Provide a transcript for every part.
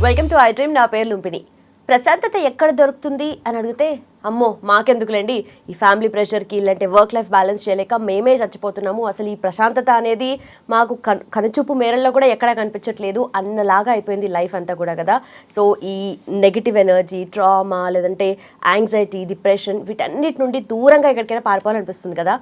Welcome to I dream. నా పేరు లుంపిని. ప్రశాంతత ఎక్కడ దొరుకుతుంది అని అడిగితే అమ్మో మాకెందుకులేండి, ఈ ఫ్యామిలీ ప్రెషర్కి ఇలాంటి వర్క్ లైఫ్ బ్యాలెన్స్ చేయలేక మేమే చచ్చిపోతున్నాము, అసలు ఈ ప్రశాంతత అనేది మాకు కనుచూపు మేరల్లో కూడా ఎక్కడా కనిపించట్లేదు అన్నలాగా అయిపోయింది లైఫ్ అంతా కూడా కదా. సో ఈ నెగిటివ్ ఎనర్జీ, ట్రామా, లేదంటే యాంగ్జైటీ, డిప్రెషన్ వీటన్నిటి నుండి దూరంగా ఎక్కడికైనా పారిపోవాలనిపిస్తుంది కదా.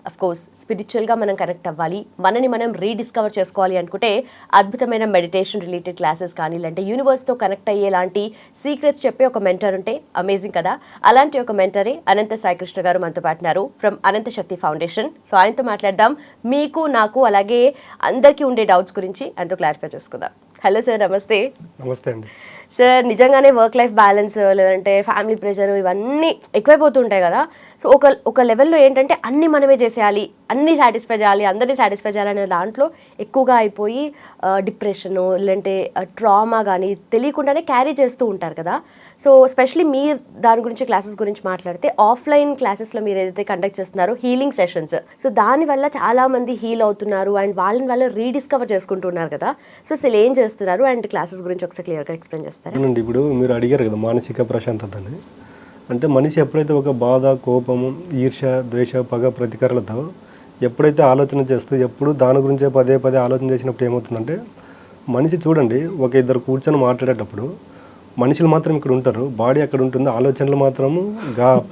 అఫ్ కోర్స్ స్పిరిచువల్గా మనం కనెక్ట్ అవ్వాలి, మనని మనం రీడిస్కవర్ చేసుకోవాలి అనుకుంటే అద్భుతమైన మెడిటేషన్ రిలేటెడ్ క్లాసెస్ కానీ, లేదంటే యూనివర్స్తో కనెక్ట్ అయ్యేలాంటి సీక్రెట్స్ చెప్పే ఒక మెంటర్ ఉంటే అమేజింగ్ కదా. అలాంటి ఒక మెంటరే అనంత సాయికృష్ణ గారు మనతో పాటున్నారు from Anantha Shakti foundation. So ఆయనతో మాట్లాడదాం, మీకు నాకు అలాగే అందరికీ ఉండే డౌట్స్ గురించి ఆయనతో క్లారిఫై చేసుకుందాం. హలో సార్, నమస్తే. నమస్తే అండి సార్. నిజంగానే వర్క్ లైఫ్ బ్యాలెన్స్ లేదంటే ఫ్యామిలీ ప్రెషర్ ఇవన్నీ ఎక్కువైపోతుంటాయి కదా. సో ఒక లెవెల్లో ఏంటంటే అన్నీ మనమే చేసేయాలి, అన్నీ సాటిస్ఫై చేయాలి, అందరినీ సాటిస్ఫై చేయాలనే దాంట్లో ఎక్కువగా అయిపోయి డిప్రెషను లేదంటే ట్రామా కానీ తెలియకుండానే క్యారీ చేస్తూ ఉంటారు కదా. సో స్పెషలీ మీరు దాని గురించి క్లాసెస్ గురించి మాట్లాడితే ఆఫ్లైన్ క్లాసెస్లో మీరు ఏదైతే కండక్ట్ చేస్తున్నారో హీలింగ్ సెషన్స్, సో దానివల్ల చాలామంది హీల్ అవుతున్నారు అండ్ వాళ్ళని రీడిస్కవర్ చేసుకుంటున్నారు కదా. సో అసలు ఏం చేస్తున్నారు అండ్ క్లాసెస్ గురించి ఒకసారి క్లియర్గా ఎక్స్ప్లెయిన్ చేస్తారా? ఇప్పుడు మీరు అడిగారు కదా మానసిక ప్రశాంతత అని. అంటే మనిషి ఎప్పుడైతే ఒక బాధ, కోపము, ఈర్ష్య, ద్వేష, పగ, ప్రతీకారాలతో ఎప్పుడైతే ఆలోచన చేస్తూ ఎప్పుడు దాని గురించే పదే పదే ఆలోచన చేసినప్పుడు ఏమవుతుందంటే మనిషి చూడండి, ఒక ఇద్దరు కూర్చొని మాట్లాడేటప్పుడు మనుషులు మాత్రం ఇక్కడ ఉంటారు, బాడీ అక్కడ ఉంటుంది, ఆలోచనలు మాత్రము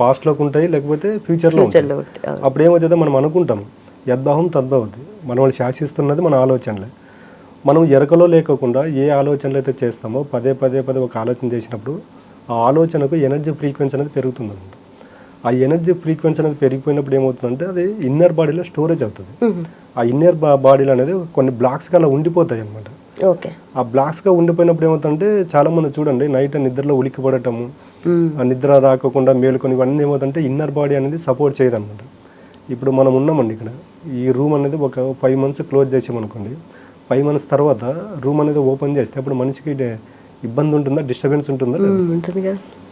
పాస్ట్లోకి ఉంటాయి లేకపోతే ఫ్యూచర్లో ఉంటాయి. అప్పుడు ఏమవుతుందో మనం అనుకుంటాం యద్భావం తద్భవతి, మన వాళ్ళు శాసిస్తున్నది మన ఆలోచనలే. మనం ఎరకలో లేకోకుండా ఏ ఆలోచనలు అయితే చేస్తామో పదే పదే పదే ఒక ఆలోచన చేసినప్పుడు ఆ ఆలోచనకు ఎనర్జీ ఫ్రీక్వెన్సీ అనేది పెరుగుతుంది అనమాట. ఆ ఎనర్జీ ఫ్రీక్వెన్సీ అనేది పెరిగిపోయినప్పుడు ఏమవుతుందంటే అది ఇన్నర్ బాడీలో స్టోరేజ్ అవుతుంది. ఆ ఇన్నర్ బాడీలో అనేది కొన్ని బ్లాక్స్గా అలా ఉండిపోతాయి అనమాట. ఆ బ్లాక్స్గా ఉండిపోయినప్పుడు ఏమవుతుందంటే చాలా మంది చూడండి నైట్ నిద్రలో ఉలిక్కి పడటము, ఆ నిద్ర రాకుండా మేలుకొని ఇవన్నీ ఏమవుతుందంటే ఇన్నర్ బాడీ అనేది సపోర్ట్ చేయదు అనమాట. ఇప్పుడు మనం ఉన్నామండి ఇక్కడ, ఈ రూమ్ అనేది ఒక 5 months క్లోజ్ చేసామనుకోండి, 5 months తర్వాత రూమ్ అనేది ఓపెన్ చేస్తే అప్పుడు మనిషికి ఇబ్బంది ఉంటుందా, డిస్టర్బెన్స్ ఉంటుందా?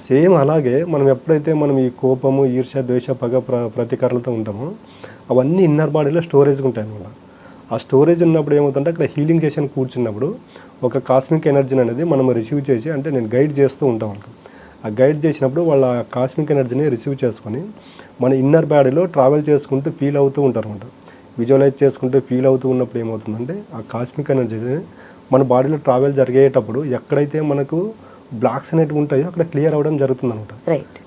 సేమ్ అలాగే మనం ఎప్పుడైతే మనం ఈ కోపము, ఈర్ష్య, ద్వేష, పగ, ప్రతీకారాలతో ఉంటామో అవన్నీ ఇన్నర్ బాడీలో స్టోరేజ్ ఉంటాయి అన్నమాట. ఆ స్టోరేజ్ ఉన్నప్పుడు ఏమవుతుంటే అక్కడ హీలింగ్ సెషన్ కూర్చున్నప్పుడు ఒక కాస్మిక్ ఎనర్జీని అనేది మనం రిసీవ్ చేసి, అంటే నేను గైడ్ చేస్తూ ఉంటాం వాళ్ళకి. ఆ గైడ్ చేసినప్పుడు వాళ్ళ కాస్మిక్ ఎనర్జీని రిసీవ్ చేసుకొని మన ఇన్నర్ బాడీలో ట్రావెల్ చేసుకుంటూ ఫీల్ అవుతూ ఉంటారు అనమాట. విజువలైజ్ చేసుకుంటూ ఫీల్ అవుతూ ఉన్నప్పుడు ఏమవుతుందంటే ఆ కాస్మిక్ ఎనర్జీని మన బాడీలో ట్రావెల్ జరిగేటప్పుడు ఎక్కడైతే మనకు బ్లాక్స్ అనేవి ఉంటాయో అక్కడ క్లియర్ అవ్వడం జరుగుతుంది అనమాట.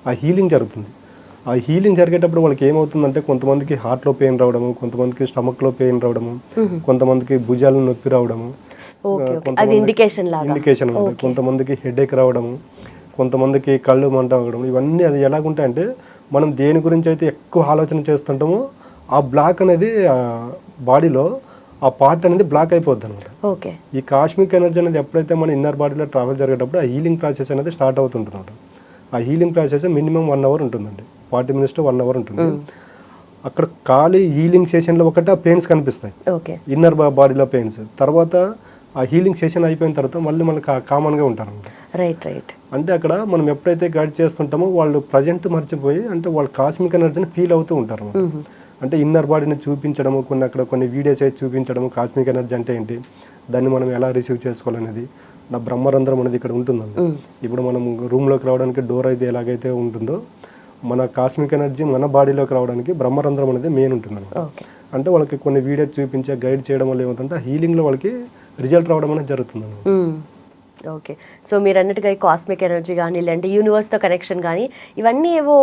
ఆ హీలింగ్ జరుగుతుంది. ఆ హీలింగ్ జరిగేటప్పుడు వాళ్ళకి ఏమవుతుందంటే కొంతమందికి హార్ట్లో పెయిన్ రావడము, కొంతమందికి స్టమక్లో పెయిన్ రావడము, కొంతమందికి భుజాలు నొప్పి రావడము, ఇండికేషన్ కొంతమందికి హెడేక్ రావడము, కొంతమందికి కళ్ళు మంట అవ్వడం. ఇవన్నీ అది ఎలాగుంటాయంటే మనం దేని గురించి అయితే ఎక్కువ ఆలోచన చేస్తుంటామో ఆ బ్లాక్ అనేది బాడీలో ఆ పార్ట్ అనేది బ్లాక్ అయిపోద్ది అనమాట. ఈ కాస్మిక్ ఎనర్జీ అనేది ఎప్పుడైతే మన ఇన్నర్ బాడీలో ట్రావెల్ జరిగేటప్పుడు ఆ హీలింగ్ ప్రాసెస్ అనేది స్టార్ట్ అవుతుంటుంది అనమాట. ఆ హీలింగ్ ప్రాసెస్ మినిమం 1 hour ఉంటుందండి, 40 minutes to 1 hour ఉంటుంది. అక్కడ ఖాళీ హీలింగ్ సెషన్లో ఒకటే పెయిన్స్ కనిపిస్తాయి, ఇన్నర్ బాడీలో పెయిన్స్. తర్వాత ఆ హీలింగ్ సెషన్ అయిపోయిన తర్వాత మళ్ళీ మనకు కామన్గా ఉంటారు అనమాట. అంటే అక్కడ మనం ఎప్పుడైతే గైడ్ చేస్తుంటామో వాళ్ళు ప్రజెంట్ మర్చిపోయి అంటే వాళ్ళు కాస్మిక్ ఎనర్జీని ఫీల్ అవుతూ ఉంటారు అనమాట. అంటే ఇన్నర్ బాడీని చూపించడము, అక్కడ కొన్ని వీడియోస్ అయితే చూపించడము, కాస్మిక్ ఎనర్జీ అంటే ఏంటి, దాన్ని మనం ఎలా రిసీవ్ చేసుకోవాలనేది. నా బ్రహ్మరంధ్రం అనేది ఇక్కడ ఉంటుందండి. ఇప్పుడు మనం రూమ్లోకి రావడానికి డోర్ అయితే ఎలాగైతే ఉంటుందో మన కాస్మిక్ ఎనర్జీ మన బాడీలోకి రావడానికి బ్రహ్మరంధ్రం అనేది మెయిన్ ఉంటుందన్నమాట. అంటే వాళ్ళకి కొన్ని వీడియోస్ చూపించే గైడ్ చేయడం వల్ల ఏమవుతుందంటే హీలింగ్లో వాళ్ళకి రిజల్ట్ రావడం అనేది జరుగుతుంది అన్నమాట. ఓకే. సో మీరు అన్నట్టుగా కాస్మిక్ ఎనర్జీ కానీ లేదంటే యూనివర్స్తో కనెక్షన్ కానీ ఇవన్నీ ఏవో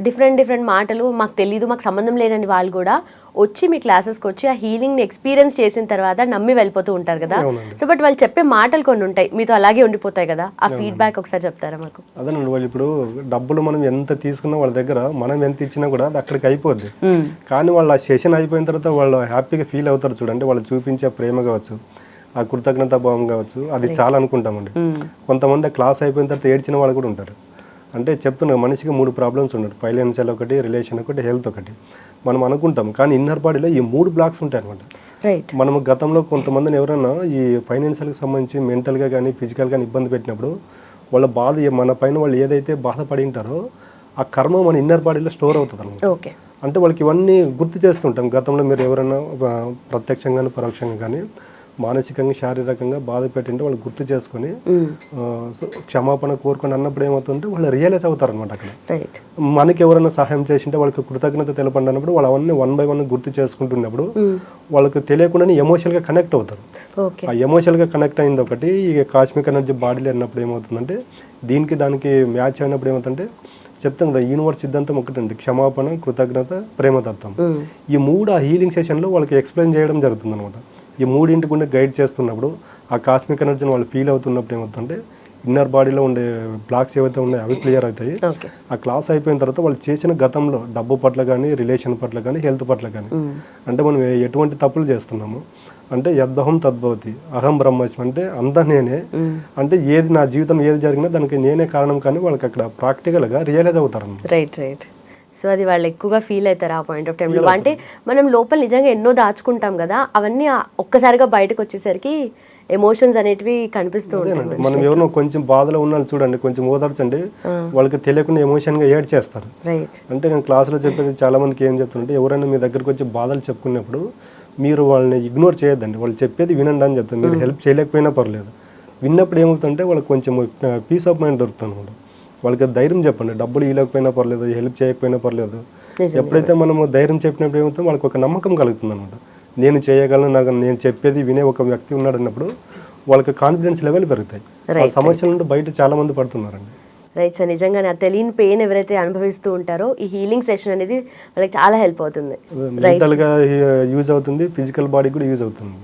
డిఫరెంట్ మాటలు మాకు తెలియదు, మాకు సంబంధం లేనని వాళ్ళు కూడా వచ్చి మీ క్లాసెస్కి వచ్చి ఆ హీలింగ్ని ఎక్స్పీరియన్స్ చేసిన తర్వాత నమ్మి వెళ్ళిపోతూ ఉంటారు కదా. సో బట్ వాళ్ళు చెప్పే మాటలు కొన్ని ఉంటాయి మీతో అలాగే ఉండిపోతాయి కదా, ఆ ఫీడ్బ్యాక్ ఒకసారి చెప్తారా మాకు? అదేనండి, వాళ్ళు ఇప్పుడు డబ్బులు మనం ఎంత తీసుకున్నా వాళ్ళ దగ్గర మనం ఎంత ఇచ్చినా కూడా అది అక్కడికి అయిపోద్ది. కానీ వాళ్ళు ఆ సెషన్ అయిపోయిన తర్వాత వాళ్ళు హ్యాపీగా ఫీల్ అవుతారు చూడండి, వాళ్ళు చూపించే ప్రేమ కావచ్చు, ఆ కృతజ్ఞతా భావం కావచ్చు, అది చాలా అనుకుంటామండి. కొంతమంది క్లాస్ అయిపోయిన తర్వాత ఏడ్చిన వాళ్ళు కూడా ఉంటారు. అంటే చెప్తున్నా మనిషికి 3 ప్రాబ్లమ్స్ ఉన్నాయి, ఫైనాన్షియల్ ఒకటి, రిలేషన్ ఒకటి, హెల్త్ ఒకటి. మనం అనుకుంటాం కానీ ఇన్నర్ బాడీలో ఈ 3 బ్లాక్స్ ఉంటాయి అనమాట. మనం గతంలో కొంతమందిని ఎవరైనా ఈ ఫైనాన్షియల్కి సంబంధించి మెంటల్గా కానీ ఫిజికల్గా కానీ ఇబ్బంది పెట్టినప్పుడు వాళ్ళ బాధ మన పైన వాళ్ళు ఏదైతే బాధపడి ఉంటారో ఆ కర్మ మన ఇన్నర్ బాడీలో స్టోర్ అవుతుంది అనమాట. అంటే వాళ్ళకి ఇవన్నీ గుర్తు చేస్తుంటాం. గతంలో మీరు ఎవరైనా ప్రత్యక్షంగా కానీ పరోక్షంగా కానీ మానసికంగా శారీరకంగా బాధ పెట్టింటే వాళ్ళు గుర్తు చేసుకొని క్షమాపణ కోరుకొని అన్నప్పుడు ఏమవుతుందంటే వాళ్ళు రియలైజ్ అవుతారు అనమాట అక్కడ. రైట్. మనకి ఎవరైనా సహాయం చేసింటే వాళ్ళకి కృతజ్ఞత తెలపండి అన్నప్పుడు వాళ్ళు అవన్నీ 1 by 1 గుర్తు చేసుకుంటున్నప్పుడు వాళ్ళకి తెలియకుండానే ఎమోషనల్గా కనెక్ట్ అవుతారు. ఓకే. ఆ ఎమోషనల్గా కనెక్ట్ అయింది ఒకటి. ఈ కాస్మిక్ ఎనర్జీ బాడీలో అన్నప్పుడు ఏమవుతుందంటే దీనికి దానికి మ్యాచ్ అయినప్పుడు ఏమవుతుందంటే చెప్తాం కదా, యూనివర్స్ సిద్ధాంతం ఒకటండి, క్షమాపణ, కృతజ్ఞత, ప్రేమతత్వం. ఈ 3 ఆ హీలింగ్ సెషన్లో వాళ్ళకి ఎక్స్ప్లెయిన్ చేయడం జరుగుతుంది అనమాట. ఈ 3 కూడా గైడ్ చేస్తున్నప్పుడు ఆ కాస్మిక్ ఎనర్జీని వాళ్ళు ఫీల్ అవుతున్నప్పుడు ఏమవుతుందంటే ఇన్నర్ బాడీలో ఉండే బ్లాక్స్ ఏవైతే ఉన్నాయో అవి క్లియర్ అవుతాయి. ఆ క్లాస్ అయిపోయిన తర్వాత వాళ్ళు చేసిన గతంలో డబ్బు పట్ల కానీ, రిలేషన్ పట్ల కానీ, హెల్త్ పట్ల కానీ, అంటే మనం ఎటువంటి తప్పులు చేస్తున్నాము అంటే యద్దహం తద్భవతి, అహం బ్రహ్మస్మి అంటే అంతా నేనే, అంటే ఏది నా జీవితం ఏది జరిగినా దానికి నేనే కారణం కానీ వాళ్ళకి అక్కడ ప్రాక్టికల్గా రియలైజ్ అవుతారు. Right right. సో అది వాళ్ళు ఎక్కువగా ఫీల్ అవుతారు ఆ పాయింట్ ఆఫ్ టైంలో. అంటే మనం లోపల నిజంగా ఎన్నో దాచుకుంటాం కదా, అవన్నీ ఒక్కసారిగా బయటకు వచ్చేసరికి ఎమోషన్స్ అనేటివి కనిపిస్తూ ఉంటాయి. మనం ఎవరినో కొంచెం బాధలో ఉన్నాను చూడండి, కొంచెం ఓదార్చండి, వాళ్ళకి తెలియకుండా ఎమోషన్గా ఏడ్ చేస్తారు. అంటే నేను క్లాసులో చెప్పేది చాలా మందికి ఏం చెప్తుంటే, ఎవరైనా మీ దగ్గరకు వచ్చి బాధలు చెప్పుకున్నప్పుడు మీరు వాళ్ళని ఇగ్నోర్ చేయొద్దండి, వాళ్ళు చెప్పేది వినండి అని చెప్తాను. మీరు హెల్ప్ చేయలేకపోయినా పర్లేదు, విన్నప్పుడు ఏమవుతుందంటే వాళ్ళకి కొంచెం పీస్ ఆఫ్ మైండ్ దొరుకుతుంది అనమాట. వాళ్ళకి ధైర్యం చెప్పండి, డబ్బులు ఇవ్వలేకపోయినా పర్లేదు, హెల్ప్ చేయకపోయినా పర్లేదు. ఎప్పుడైతే మనము ధైర్యం చెప్పినప్పుడు ఏమవుతుందో వాళ్ళకి ఒక నమ్మకం కలుగుతుంది అనమాట. నేను చేయగలను, నాకు నేను చెప్పేది వినే ఒక వ్యక్తి ఉన్నాడు అన్నప్పుడు వాళ్ళకి కాన్ఫిడెన్స్ లెవెల్ పెరుగుతాయి. ఆ సమస్యల నుండి బయట చాలా మంది పడుతున్నారండి. Right sir. నిజంగానే ఆ తెలియని పెయిన్ ఎవరైతే అనుభవిస్తూ ఉంటారో ఈ హీలింగ్ సెషన్ అనేది వాళ్ళకి చాలా హెల్ప్ అవుతుంది. మెంటల్ గా యూజ్ అవుతుంది, ఫిజికల్ బాడీ కూడా యూజ్ అవుతుంది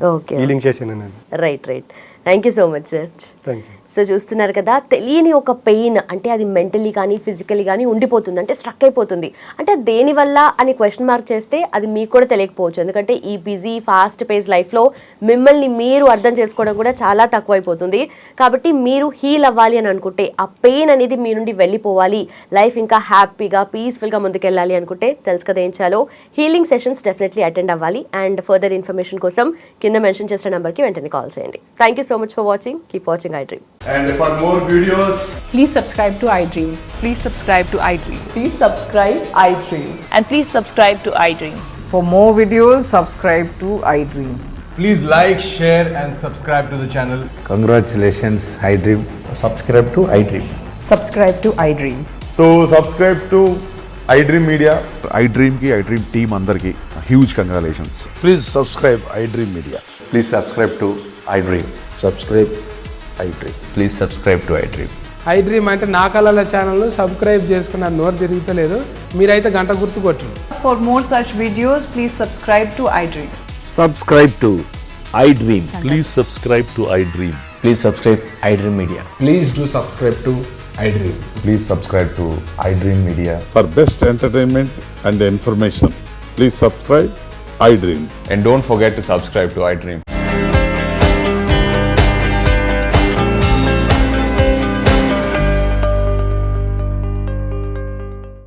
హీలింగ్ సెషన్ అనేది. Right right. Thank you so much sir. Thank you. So చూస్తున్నారు కదా, తెలియని ఒక పెయిన్ అంటే అది మెంటలీ కానీ ఫిజికలీ కానీ ఉండిపోతుంది, అంటే స్ట్రక్ అయిపోతుంది. అంటే దేనివల్ల అని క్వశ్చన్ మార్క్ చేస్తే అది మీకు కూడా తెలియకపోవచ్చు. ఎందుకంటే ఈ బిజీ ఫాస్ట్ పేస్ లైఫ్లో మిమ్మల్ని మీరు అర్థం చేసుకోవడం కూడా చాలా తక్కువైపోతుంది. కాబట్టి మీరు హీల్ అవ్వాలి అని అనుకుంటే, ఆ పెయిన్ అనేది మీ నుండి వెళ్ళిపోవాలి, లైఫ్ ఇంకా హ్యాపీగా పీస్ఫుల్గా ముందుకెళ్ళాలి అనుకుంటే తెలుసు కదా ఏం చేయాలో. హీలింగ్ సెషన్స్ డెఫినెట్లీ అటెండ్ అవ్వాలి. అండ్ ఫర్దర్ ఇన్ఫర్మేషన్ కోసం కింద మెన్షన్ చేసిన నెంబర్కి వెంటనే కాల్ చేయండి. Thank you so much for watching. Keep watching I dream. And for more videos, please subscribe to iDream. Please subscribe to iDream. Please subscribe iDream. And please subscribe to iDream. For more videos, subscribe to iDream. please like, share and subscribe to the channel. Congratulations, iDream. Subscribe to iDream. Subscribe to iDream. So subscribe to iDream Media. iDream ki iDream team andarki huge congratulations. Please subscribe iDream Media. Please subscribe to iDream. Subscribe iDream. Please subscribe to iDream. iDream అంటే నా కళల channel subscribe చేసుకున్న నోరు తిరుగుతలేదు, మీరైతే గంట గుర్తు కొట్టండి. For more such videos, please subscribe to iDream. Subscribe to iDream. Please subscribe to iDream. Please subscribe iDream Media. Please do subscribe to iDream. Please subscribe to iDream Media. For best entertainment and information, please subscribe iDream. And don't forget to subscribe to iDream.